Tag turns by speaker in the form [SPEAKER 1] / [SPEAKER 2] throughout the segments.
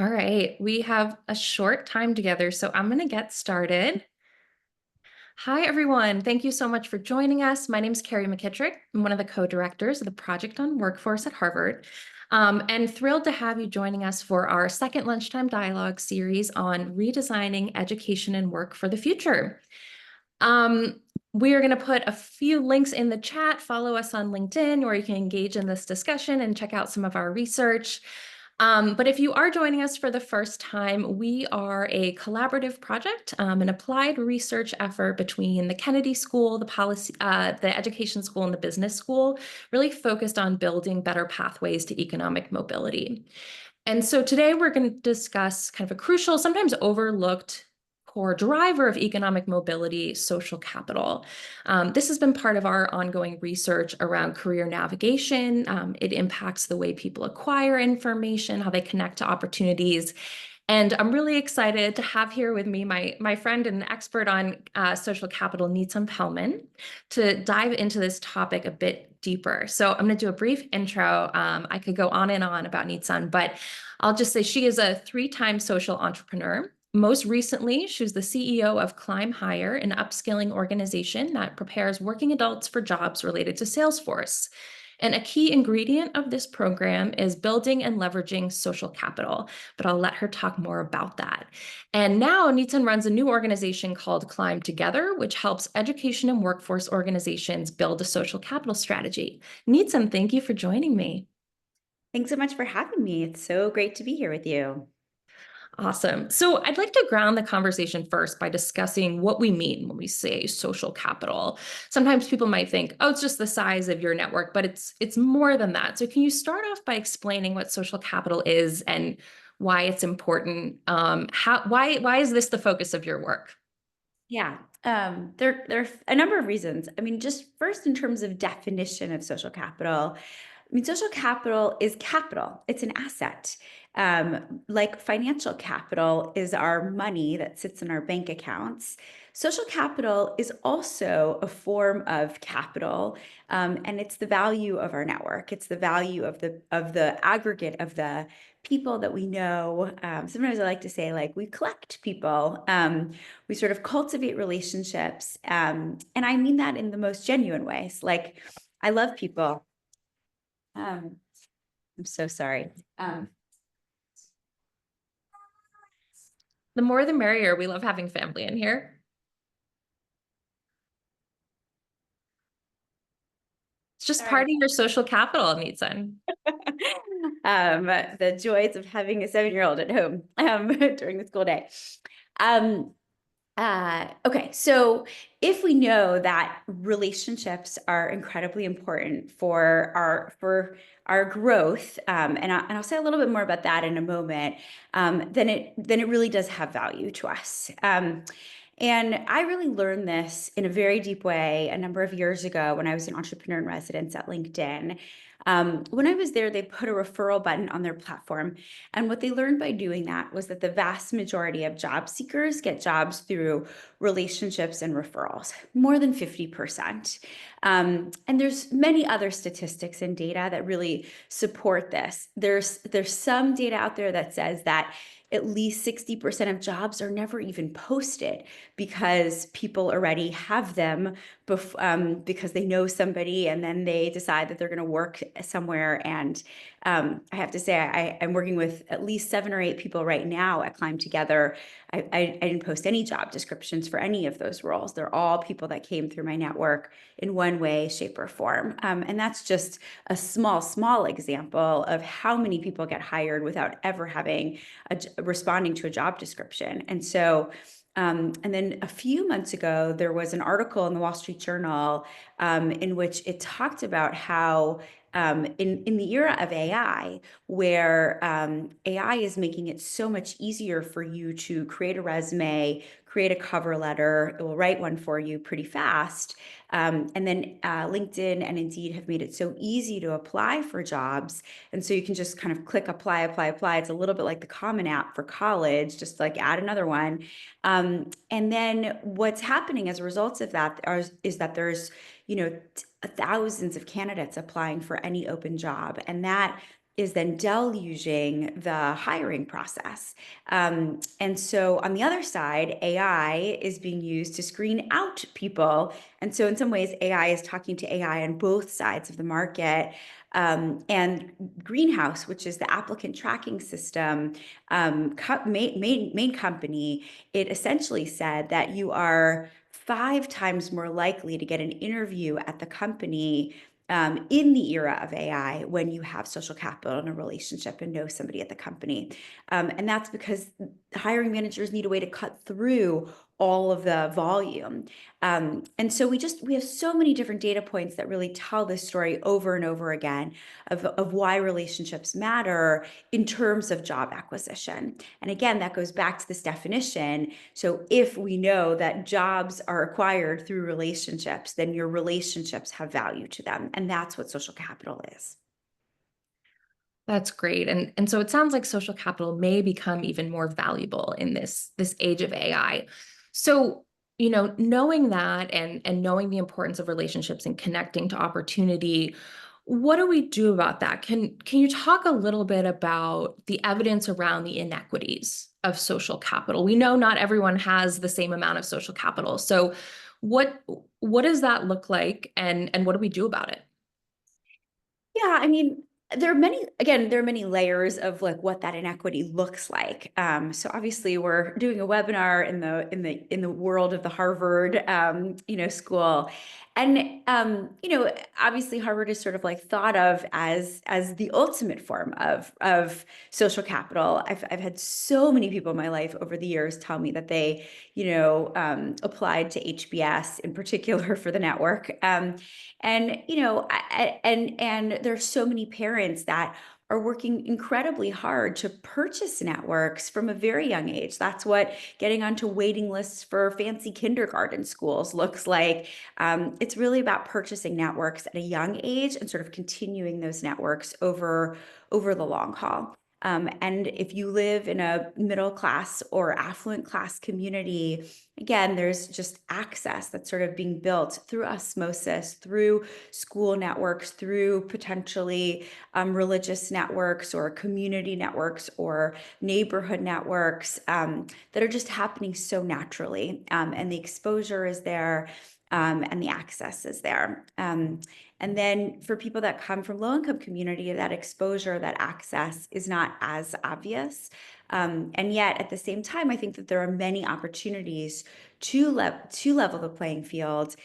[SPEAKER 1] All right, we have a short time together, so I'm going to get started. Hi, everyone. Thank you so much for joining us. My name is Kerry McKittrick. I'm one of the co-directors of the Project on Workforce at Harvard, and thrilled to have you joining us for our second Lunchtime Dialogue series on redesigning education and work for the future. Um, we are going to put a few links in the chat. Follow us on LinkedIn, where you can engage in this discussion and check out some of our research. But if you are joining us for the first time, we are a collaborative project, an applied research effort between the Kennedy School, the Education School, and the Business School, really focused on building better pathways to economic mobility. And so today we're going to discuss kind of a crucial, sometimes overlooked core driver of economic mobility, social capital. This has been part of our ongoing research around career navigation. It impacts the way people acquire information, how they connect to opportunities. And I'm really excited to have here with me my friend and expert on social capital, Nitzan Pelman, to dive into this topic a bit deeper. So I'm going to do a brief intro. I could go on and on about Nitzan, but I'll just say she is a three-time social entrepreneur. Most recently, she was the CEO of Climb Higher, an upskilling organization that prepares working adults for jobs related to Salesforce. And a key ingredient of this program is building and leveraging social capital, but I'll let her talk more about that. And now Nitzan runs a new organization called Climb Together, which helps education and workforce organizations build a social capital strategy. Nitzan, thank you for joining me.
[SPEAKER 2] Thanks so much for having me. It's so great to be here with you.
[SPEAKER 1] Awesome. So I'd like to ground the conversation first by discussing what we mean when we say social capital. Sometimes people might think, oh, it's just the size of your network, but it's more than that. So can you start off by explaining what social capital is and why it's important? Why is this the focus of your work?
[SPEAKER 2] Yeah, there are a number of reasons. I mean, just first in terms of definition of social capital, I mean, social capital is capital. It's an asset. Like financial capital is our money that sits in our bank accounts. Social capital is also a form of capital, and it's the value of our network. It's the value of the aggregate of the people that we know. Sometimes I like to say, like, we collect people. We sort of cultivate relationships, and I mean that in the most genuine ways. Like, I love people. Um, I'm so sorry.
[SPEAKER 1] The more the merrier. We love having family in here. It's just
[SPEAKER 2] Sorry.
[SPEAKER 1] part of your social capital, Nitzan.
[SPEAKER 2] The joys of having a 7-year-old at home during the school day. Um, okay, so if we know that relationships are incredibly important for our growth, and I'll say a little bit more about that in a moment, then it really does have value to us. And I really learned this in a very deep way a number of years ago when I was an entrepreneur in residence at LinkedIn. When I was there, they put a referral button on their platform. And what they learned by doing that was that the vast majority of job seekers get jobs through relationships and referrals, more than 50%. And there's many other statistics and data that really support this. There's some data out there that says that at least 60% of jobs are never even posted because people already have them because they know somebody and then they decide that they're going to work somewhere. And I have to say, I'm working with at least 7 or 8 people right now at Climb Together. I didn't post any job descriptions for any of those roles. They're all people that came through my network in one way, shape, or form. And that's just a small example of how many people get hired without ever having responding to a job description. And so and then a few months ago, there was an article in the Wall Street Journal in which it talked about how in the era of AI, where AI is making it so much easier for you to create a resume, create a cover letter, it will write one for you pretty fast. And then LinkedIn and Indeed have made it so easy to apply for jobs. And so you can just kind of click apply, apply, apply. It's a little bit like the Common App for college, just like add another one. And then what's happening as a result of that is that there's, thousands of candidates applying for any open job. And that is then deluging the hiring process. And so on the other side, AI is being used to screen out people. And so in some ways, AI is talking to AI on both sides of the market. And Greenhouse, which is the applicant tracking system, main company, it essentially said that you are 5 times more likely to get an interview at the company in the era of AI when you have social capital in a relationship and know somebody at the company. And that's because hiring managers need a way to cut through all of the volume. And so we have so many different data points that really tell this story over and over again of why relationships matter in terms of job acquisition. And again, that goes back to this definition. So if we know that jobs are acquired through relationships, then your relationships have value to them. And that's what social capital is.
[SPEAKER 1] That's great. And so it sounds like social capital may become even more valuable in this age of AI. So, knowing that and knowing the importance of relationships and connecting to opportunity, what do we do about that? Can you talk a little bit about the evidence around the inequities of social capital? We know not everyone has the same amount of social capital. So what what does that look like and what do we do about it?
[SPEAKER 2] Yeah, I mean, there are many layers of like what that inequity looks like. So obviously we're doing a webinar in the world of the Harvard, school. And obviously Harvard is sort of like thought of as the ultimate form of social capital. I've had so many people in my life over the years tell me that they, applied to HBS in particular for the network. And and there's so many parents that are working incredibly hard to purchase networks from a very young age. That's what getting onto waiting lists for fancy kindergarten schools looks like. It's really about purchasing networks at a young age and sort of continuing those networks over the long haul. And if you live in a middle class or affluent class community, again, there's just access that's sort of being built through osmosis, through school networks, through potentially religious networks or community networks or neighborhood networks that are just happening so naturally. And the exposure is there. And the access is there. And then for people that come from low income community, that exposure, that access is not as obvious. And yet at the same time, I think that there are many opportunities to level the playing field.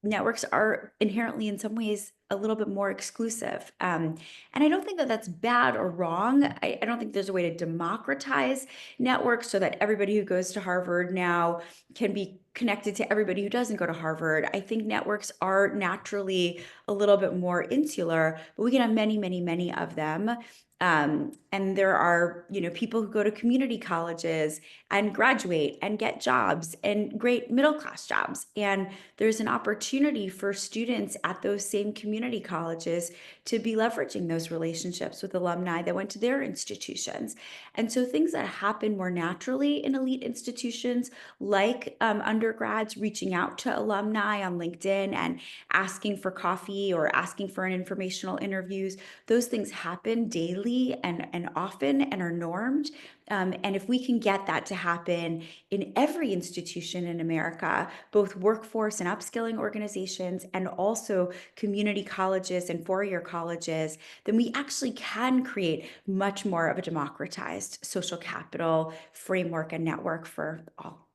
[SPEAKER 2] Networks are inherently in some ways a little bit more exclusive. And I don't think that that's bad or wrong. I don't think there's a way to democratize networks so that everybody who goes to Harvard now can be connected to everybody who doesn't go to Harvard. I think networks are naturally a little bit more insular, but we can have many, many, many of them. And there are, people who go to community colleges and graduate and get jobs and great middle class jobs. And there's an opportunity for students at those same community colleges to be leveraging those relationships with alumni that went to their institutions. And so things that happen more naturally in elite institutions, like undergrads reaching out to alumni on LinkedIn and asking for coffee or asking for an informational interviews, those things happen daily and often and are normed. And if we can get that to happen in every institution in America, both workforce and upskilling organizations, and also community colleges and four-year colleges, then we actually can create much more of a democratized social capital framework and network for all.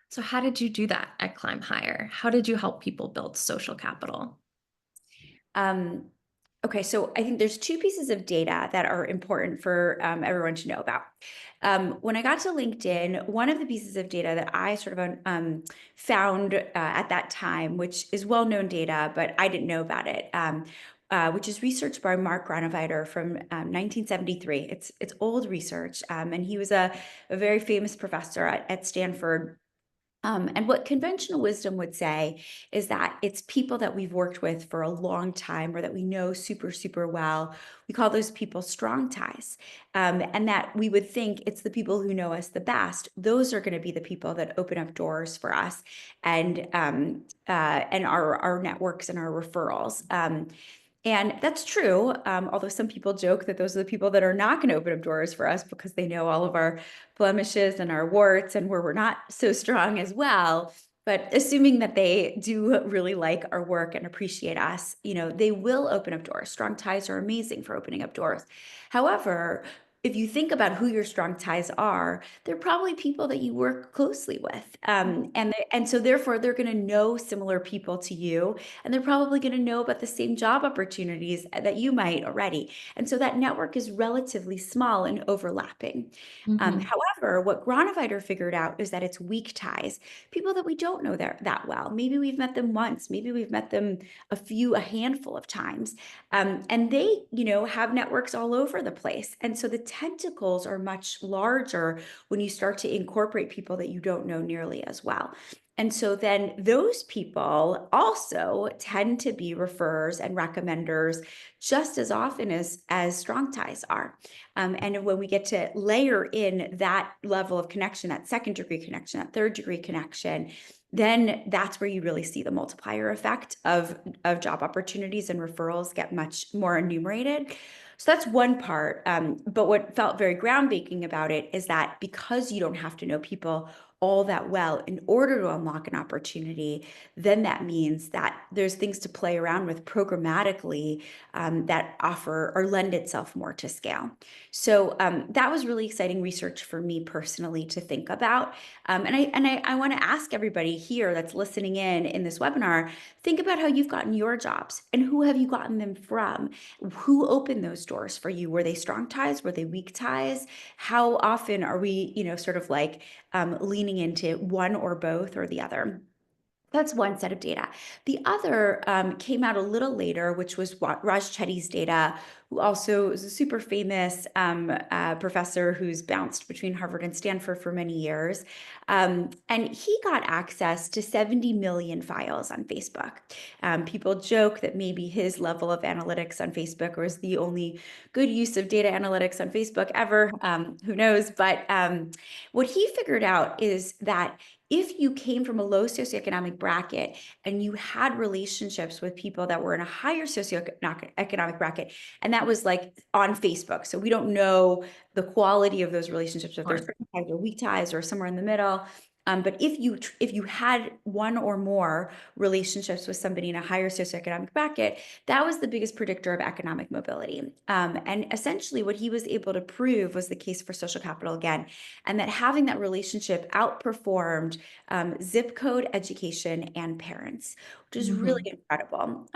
[SPEAKER 1] So how did you do that at Climb Higher? How did you help people build social capital?
[SPEAKER 2] Um, okay, so I think there's two pieces of data that are important for everyone to know about. When I got to LinkedIn, one of the pieces of data that I sort of found at that time, which is well-known data, but I didn't know about it, which is research by Mark Granoveiter from 1973. It's old research, and he was a very famous professor at Stanford. And what conventional wisdom would say is that it's people that we've worked with for a long time or that we know super, super well. We call those people strong ties. And that we would think it's the people who know us the best. Those are going to be the people that open up doors for us and our networks and our referrals. And that's true. Although some people joke that those are the people that are not going to open up doors for us because they know all of our blemishes and our warts and where we're not so strong as well. But assuming that they do really like our work and appreciate us, they will open up doors. Strong ties are amazing for opening up doors. However, if you think about who your strong ties are, they're probably people that you work closely with. And so therefore they're going to know similar people to you, and they're probably going to know about the same job opportunities that you might already. And so that network is relatively small and overlapping.
[SPEAKER 1] Mhm.
[SPEAKER 2] However, what Granoveiter figured out is that it's weak ties, people that we don't know that well. Maybe we've met them once, maybe we've met them a handful of times. And they, have networks all over the place. And so the tentacles are much larger when you start to incorporate people that you don't know nearly as well. And so then those people also tend to be referrers and recommenders just as often as strong ties are. And when we get to layer in that level of connection, that second degree connection, that third degree connection, then that's where you really see the multiplier effect of job opportunities and referrals get much more enumerated. So that's one part. But what felt very groundbreaking about it is that because you don't have to know people all that well in order to unlock an opportunity, then that means that there's things to play around with programmatically that offer or lend itself more to scale. So that was really exciting research for me personally to think about. And I want to ask everybody here that's listening in this webinar, think about how you've gotten your jobs and who have you gotten them from? Who opened those doors for you? Were they strong ties? Were they weak ties? How often are we, sort of like leaning into one or both or the other? That's one set of data. The other came out a little later, which was Raj Chetty's data, who also is a super famous professor who's bounced between Harvard and Stanford for many years. And he got access to 70 million files on Facebook. People joke that maybe his level of analytics on Facebook was the only good use of data analytics on Facebook ever. Who knows? But what he figured out is that if you came from a low socioeconomic bracket and you had relationships with people that were in a higher socioeconomic bracket, and that was like on Facebook. So we don't know the quality of those relationships, if they're
[SPEAKER 1] Sure.
[SPEAKER 2] strong ties or weak ties or somewhere in the middle. But if you had one or more relationships with somebody in a higher socioeconomic bracket, that was the biggest predictor of economic mobility. And essentially what he was able to prove was the case for social capital again, and that having that relationship outperformed zip code, education, and parents, which is really
[SPEAKER 1] Mhm.
[SPEAKER 2] incredible.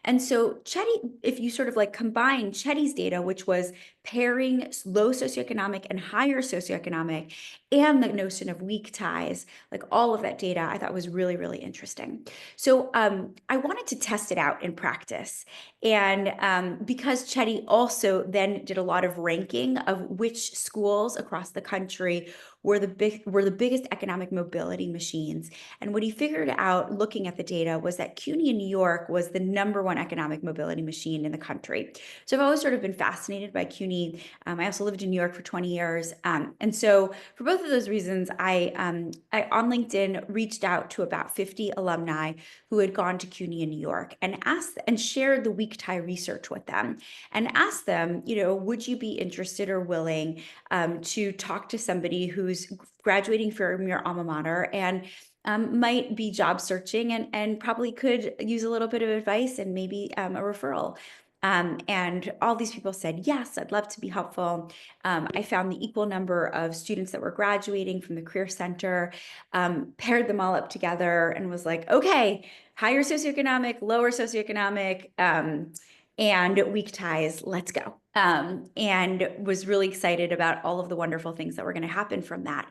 [SPEAKER 2] And so Chetty, if you sort of like combine Chetty's data, which was pairing low socioeconomic and higher socioeconomic, and the notion of weak ties, like all of that data, I thought was really, really interesting. So I wanted to test it out in practice. And because Chetty also then did a lot of ranking of which schools across the country were the biggest economic mobility machines. And what he figured out looking at the data was that CUNY in New York was the #1 economic mobility machine in the country. So I've always sort of been fascinated by CUNY. I also lived in New York for 20 years. And so for both of those reasons, I on LinkedIn reached out to about 50 alumni who had gone to CUNY in New York and asked and shared the weak tie research with them and asked them, would you be interested or willing to talk to somebody who's graduating from your alma mater and might be job searching and probably could use a little bit of advice and maybe a referral. And all these people said, yes, I'd love to be helpful. I found the equal number of students that were graduating from the Career Center, paired them all up together and was like, okay, higher socioeconomic, lower socioeconomic, and weak ties, let's go. And was really excited about all of the wonderful things that were going to happen from that.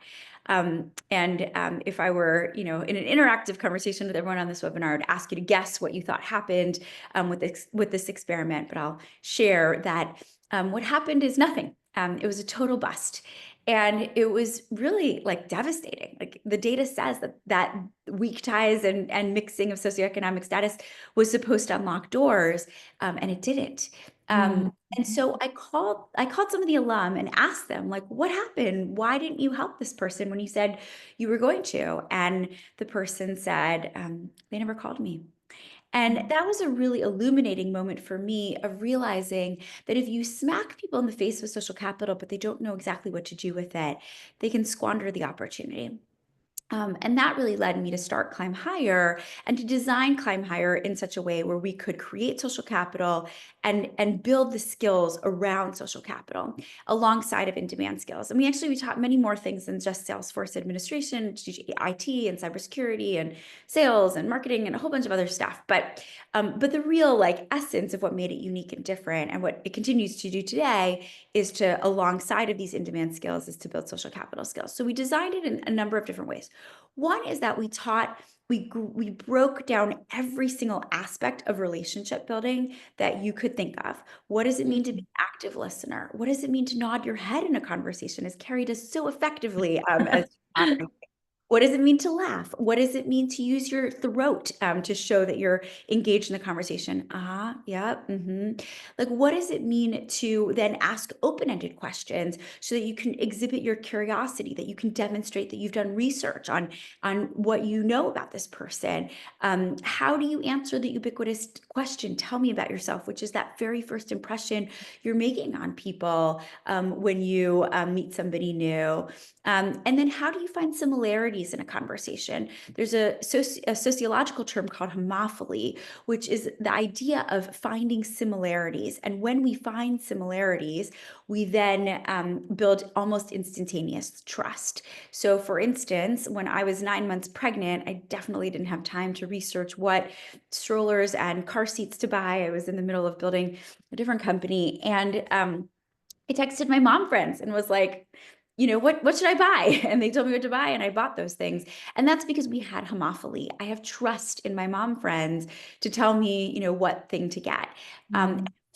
[SPEAKER 2] If I were, in an interactive conversation with everyone on this webinar, I'd ask you to guess what you thought happened with this experiment, but I'll share that what happened is nothing. It was a total bust. And it was really like devastating. Like the data says that weak ties and mixing of socioeconomic status was supposed to unlock doors, and it didn't.
[SPEAKER 1] Mhm.
[SPEAKER 2] And so I called some of the alum and asked them, like, what happened? Why didn't you help this person when you said you were going to? And the person said, they never called me. And that was a really illuminating moment for me of realizing that if you smack people in the face with social capital, but they don't know exactly what to do with it, they can squander the opportunity. And that really led me to start Climb Higher and to design Climb Higher in such a way where we could create social capital and build the skills around social capital alongside of in-demand skills. And we taught many more things than just Salesforce administration, IT and cybersecurity and sales and marketing and a whole bunch of other stuff. But the real essence of what made it unique and different and what it continues to do today is to, alongside of these in-demand skills, is to build social capital skills. So we designed it in a number of different ways. One is that we broke down every single aspect of relationship building that you could think of. What does it mean to be an active listener? What does it mean to nod your head in a conversation, as Kerry does so effectively as what does it mean to laugh? What does it mean to use your throat to show that you're engaged in the conversation? Yeah. What does it mean to then ask open-ended questions so that you can exhibit your curiosity, that you can demonstrate that you've done research on what you know about this person? How do you answer the ubiquitous question, tell me about yourself, which is that very first impression you're making on people when you meet somebody new? And then how do you find similarities in a conversation? There's a sociological term called homophily, which is the idea of finding similarities. And when we find similarities, we then build almost instantaneous trust. So for instance, when I was 9 months pregnant, I definitely didn't have time to research what strollers and car seats to buy. I was in the middle of building a different company. And I texted my mom friends and was like, what should I buy? And they told me what to buy, and I bought those things. And that's because we had homophily. I have trust in my mom friends to tell me, what thing to get.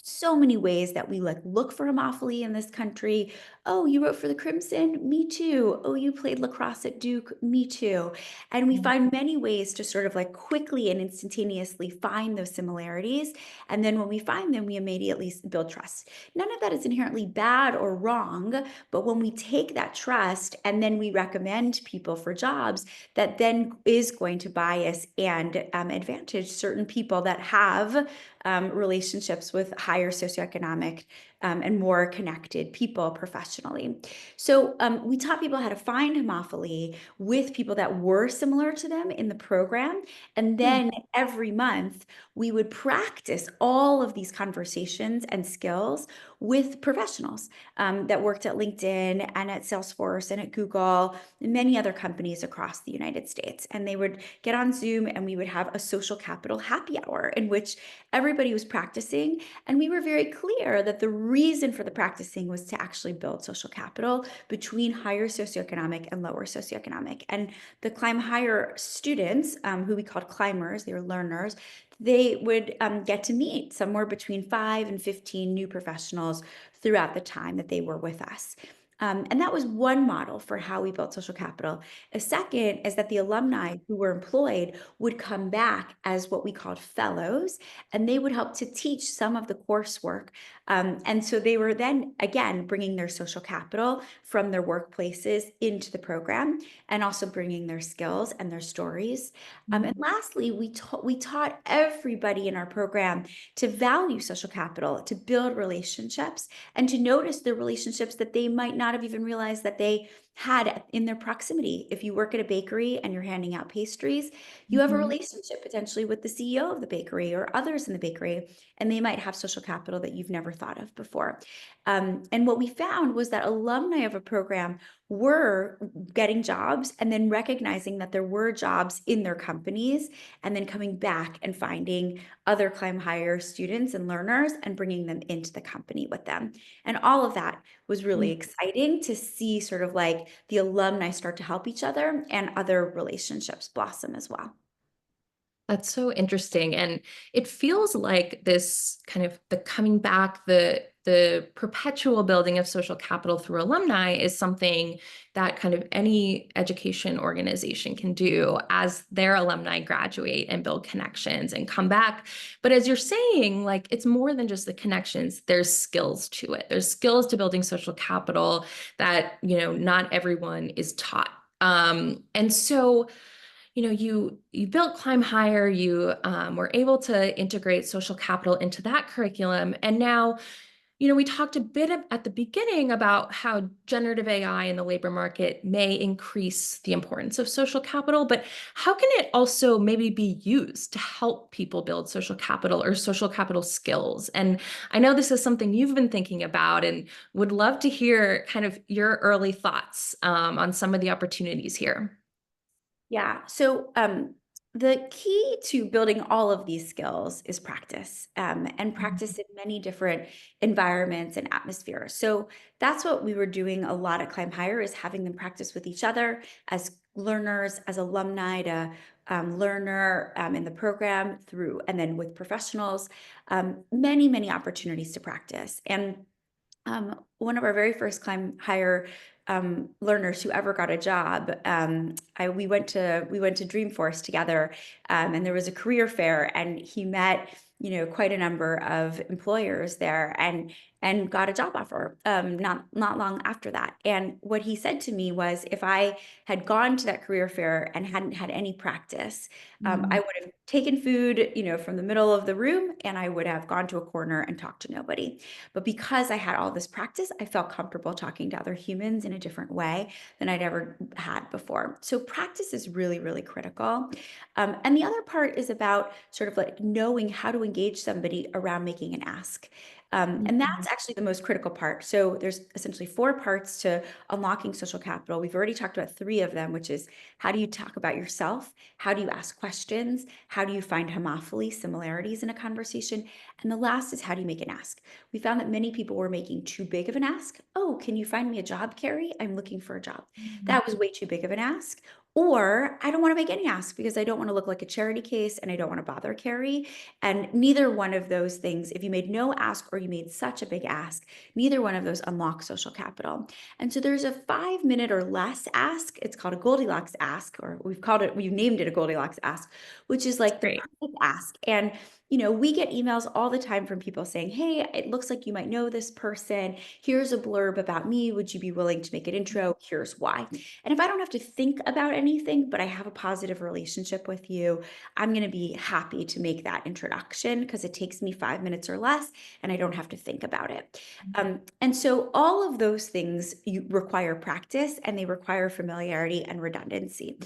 [SPEAKER 2] So many ways that we look for homophily in this country. Oh, you wrote for the Crimson? Me too. Oh, you played lacrosse at Duke? Me too. And we find many ways to sort of quickly and instantaneously find those similarities. And then when we find them, we immediately build trust. None of that is inherently bad or wrong, but when we take that trust and then we recommend people for jobs, that then is going to bias and advantage certain people that have relationships with higher socioeconomic and more connected people professionally. So we taught people how to find homophily with people that were similar to them in the program. And then every month, we would practice all of these conversations and skills with professionals that worked at LinkedIn and at Salesforce and at Google and many other companies across the United States. And they would get on Zoom and we would have a social capital happy hour in which everybody was practicing. And we were very clear that the reason for the practicing was to actually build social capital between higher socioeconomic and lower socioeconomic. And the Climb Higher students, who we called climbers, they were learners, they would get to meet somewhere between 5 and 15 new professionals throughout the time that they were with us. And that was one model for how we built social capital. A second is that the alumni who were employed would come back as what we called fellows, and they would help to teach some of the coursework. And so they were then, again, bringing their social capital from their workplaces into the program and also bringing their skills and their stories. And lastly, we taught everybody in our program to value social capital, to build relationships, and to notice the relationships that they might not have even realized that they had in their proximity. If you work at a bakery and you're handing out pastries, you have a relationship potentially with the CEO of the bakery or others in the bakery, and they might have social capital that you've never thought of before. And what we found was that alumni of a program were getting jobs and then recognizing that there were jobs in their companies and then coming back and finding other Climb Higher students and learners and bringing them into the company with them. And all of that was really exciting to see sort of the alumni start to help each other and other relationships blossom as well.
[SPEAKER 1] That's so interesting. And it feels like this kind of the coming back, the perpetual building of social capital through alumni is something that kind of any education organization can do as their alumni graduate and build connections and come back. But as you're saying, it's more than just the connections, there's skills to it. There's skills to building social capital that, not everyone is taught. And so you built Climb Higher, you were able to integrate social capital into that curriculum, and now we talked a bit at the beginning about how generative AI in the labor market may increase the importance of social capital, but how can it also maybe be used to help people build social capital or social capital skills? And I know this is something you've been thinking about and would love to hear kind of your early thoughts on some of the opportunities here.
[SPEAKER 2] Yeah. So the key to building all of these skills is practice, and practice in many different environments and atmospheres. So that's what we were doing a lot at Climb Higher, is having them practice with each other as learners, as alumni to learner in the program through, and then with professionals, many, many opportunities to practice. And one of our very first Climb Higher learners who ever got a job, we went to Dreamforce together, and there was a career fair, and he met quite a number of employers there, and got a job offer not long after that. And what he said to me was, if I had gone to that career fair and hadn't had any practice, I would have taken food from the middle of the room, and I would have gone to a corner and talked to nobody. But because I had all this practice, I felt comfortable talking to other humans in a different way than I'd ever had before. So practice is really, really critical. And the other part is about sort of like knowing how to engage somebody around making an ask. And that's actually the most critical part. So there's essentially 4 parts to unlocking social capital. We've already talked about 3 of them, which is, how do you talk about yourself? How do you ask questions? How do you find homophily, similarities in a conversation? And the last is, how do you make an ask? We found that many people were making too big of an ask. Oh, can you find me a job, Kerry? I'm looking for a job. That was way too big of an ask. Or, I don't want to make any ask because I don't want to look like a charity case and I don't want to bother Kerry. And neither one of those things, if you made no ask or you made such a big ask, neither one of those unlocks social capital. And so there's a 5-minute or less ask. It's called a Goldilocks ask, or we've named it a Goldilocks ask, which is like the
[SPEAKER 1] Great.
[SPEAKER 2] perfect ask. And we get emails all the time from people saying, hey, it looks like you might know this person. Here's a blurb about me. Would you be willing to make an intro? Here's why. And if I don't have to think about anything, but I have a positive relationship with you, I'm going to be happy to make that introduction because it takes me 5 minutes or less and I don't have to think about it. And so all of those things require practice, and they require familiarity and redundancy.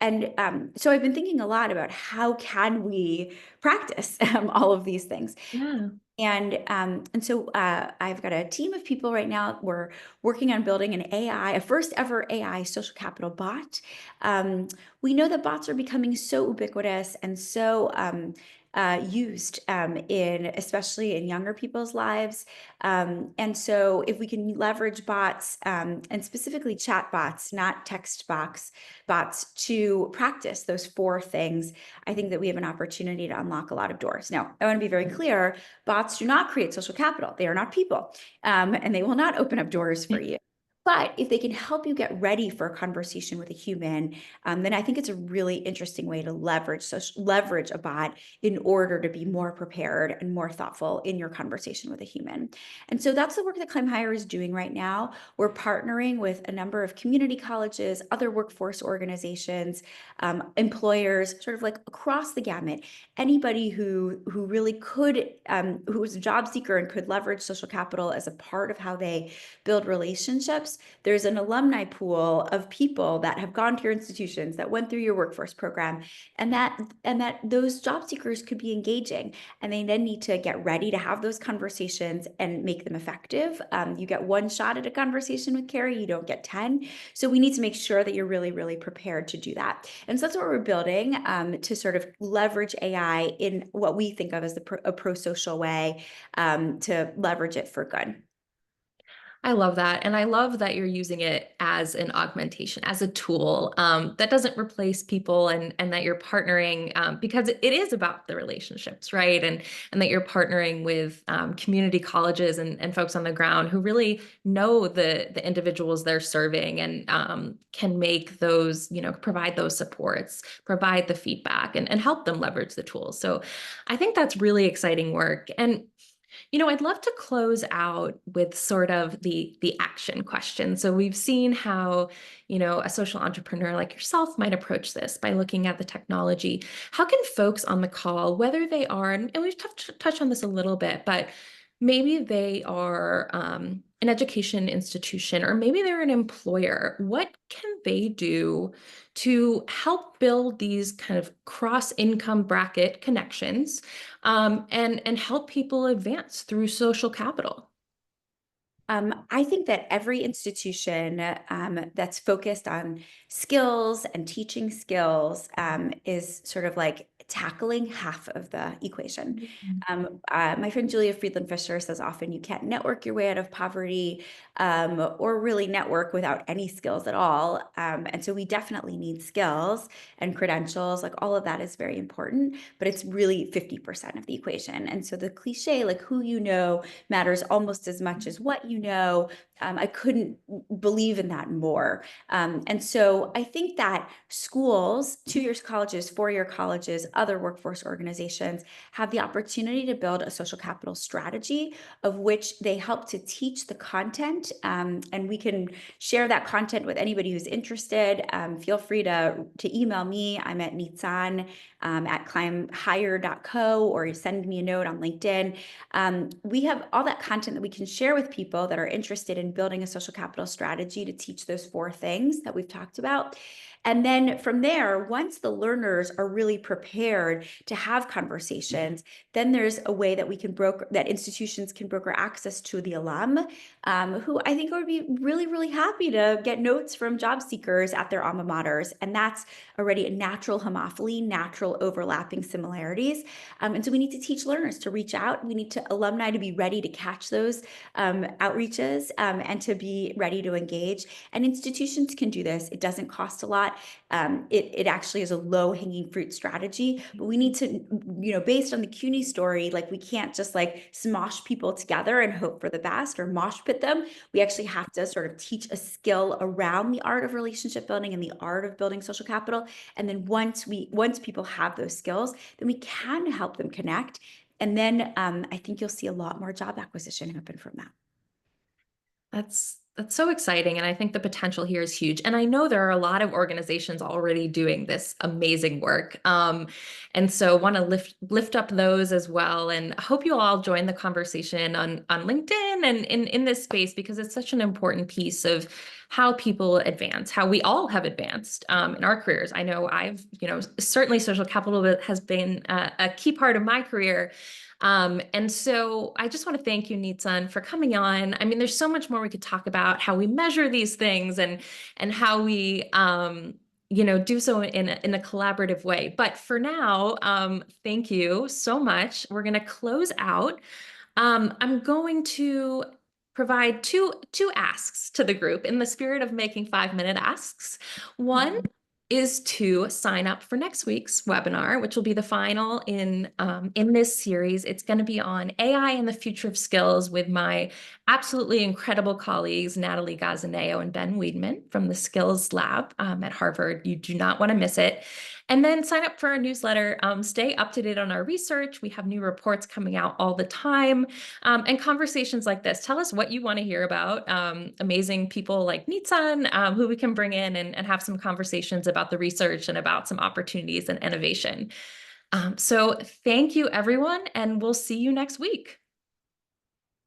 [SPEAKER 2] And so I've been thinking a lot about, how can we practice all of these things?
[SPEAKER 1] Yeah.
[SPEAKER 2] And so I've got a team of people right now. We're working on building a first ever AI social capital bot. We know that bots are becoming so ubiquitous and so used especially in younger people's lives. And so if we can leverage bots, and specifically chat bots, not text bots, to practice those 4 things, I think that we have an opportunity to unlock a lot of doors. Now, I want to be very clear. Bots do not create social capital. They are not people, and they will not open up doors for you. But if they can help you get ready for a conversation with a human, then I think it's a really interesting way to leverage a bot in order to be more prepared and more thoughtful in your conversation with a human. And so that's the work that Climb Higher is doing right now. We're partnering with a number of community colleges, other workforce organizations, employers, sort of like across the gamut. Anybody who really could, who is a job seeker and could leverage social capital as a part of how they build relationships. There's an alumni pool of people that have gone to your institutions, that went through your workforce program, and that those job seekers could be engaging, and they then need to get ready to have those conversations and make them effective. You get 1 shot at a conversation with Kerry, you don't get 10. So we need to make sure that you're really, really prepared to do that. And so that's what we're building, to sort of leverage AI in what we think of as a pro-social way, to leverage it for good.
[SPEAKER 1] I love that. And I love that you're using it as an augmentation, as a tool that doesn't replace people, and that you're partnering because it is about the relationships, right? And that you're partnering with community colleges and folks on the ground who really know the individuals they're serving, and can make those, provide those supports, provide the feedback, and help them leverage the tools. So I think that's really exciting work. And I'd love to close out with sort of the action question. So we've seen how, a social entrepreneur like yourself might approach this by looking at the technology. How can folks on the call, whether they are, and we've touched on this a little bit, but maybe they are an education institution, or maybe they're an employer, what can they do to help build these kind of cross-income bracket connections, and help people advance through social capital?
[SPEAKER 2] I think that every institution that's focused on skills and teaching skills is sort of like tackling half of the equation. My friend Julia Friedland Fisher says often you can't network your way out of poverty, or really network without any skills at all. And so we definitely need skills and credentials. Like all of that is very important, but it's really 50% of the equation. And so the cliche, like who you know, matters almost as much as what you know. I couldn't believe in that more. And so I think that schools, 2-year colleges, 4-year colleges, other workforce organizations have the opportunity to build a social capital strategy of which they help to teach the content. And we can share that content with anybody who's interested. Feel free to email me. I'm at Nitzan at climbhigher.co, or send me a note on LinkedIn. We have all that content that we can share with people that are interested in building a social capital strategy to teach those 4 things that we've talked about. And then from there, once the learners are really prepared to have conversations, then there's a way that we can that institutions can broker access to the alum, who I think would be really, really happy to get notes from job seekers at their alma maters. And that's already a natural homophily, natural overlapping similarities. And so we need to teach learners to reach out. We need alumni to be ready to catch those outreaches, and to be ready to engage. And institutions can do this. It doesn't cost a lot. It actually is a low hanging fruit strategy, but we need to, based on the CUNY story, like we can't just like smosh people together and hope for the best or mosh pit them. We actually have to sort of teach a skill around the art of relationship building and the art of building social capital. And then once people have those skills, then we can help them connect. And then I think you'll see a lot more job acquisition happen from that.
[SPEAKER 1] That's so exciting. And I think the potential here is huge. And I know there are a lot of organizations already doing this amazing work. And so want to lift up those as well. And I hope you all join the conversation on LinkedIn and in this space, because it's such an important piece of how people advance, how we all have advanced in our careers. I know certainly social capital has been a key part of my career. And so I just want to thank you, Nitzan, for coming on. I mean, there's so much more we could talk about, how we measure these things and how we do so in a collaborative way. But for now, thank you so much. We're going to close out. I'm going to provide two asks to the group in the spirit of making 5-minute asks. One is to sign up for next week's webinar, which will be the final in this series. It's going to be on AI and the future of skills with my absolutely incredible colleagues, Natalie Gazzaneo and Ben Weidman from the Skills Lab at Harvard. You do not want to miss it. And then sign up for our newsletter. Stay up to date on our research. We have new reports coming out all the time, and conversations like this. Tell us what you want to hear about. Amazing people like Nitzan, who we can bring in and have some conversations about the research and about some opportunities and innovation. So thank you, everyone, and we'll see you next week.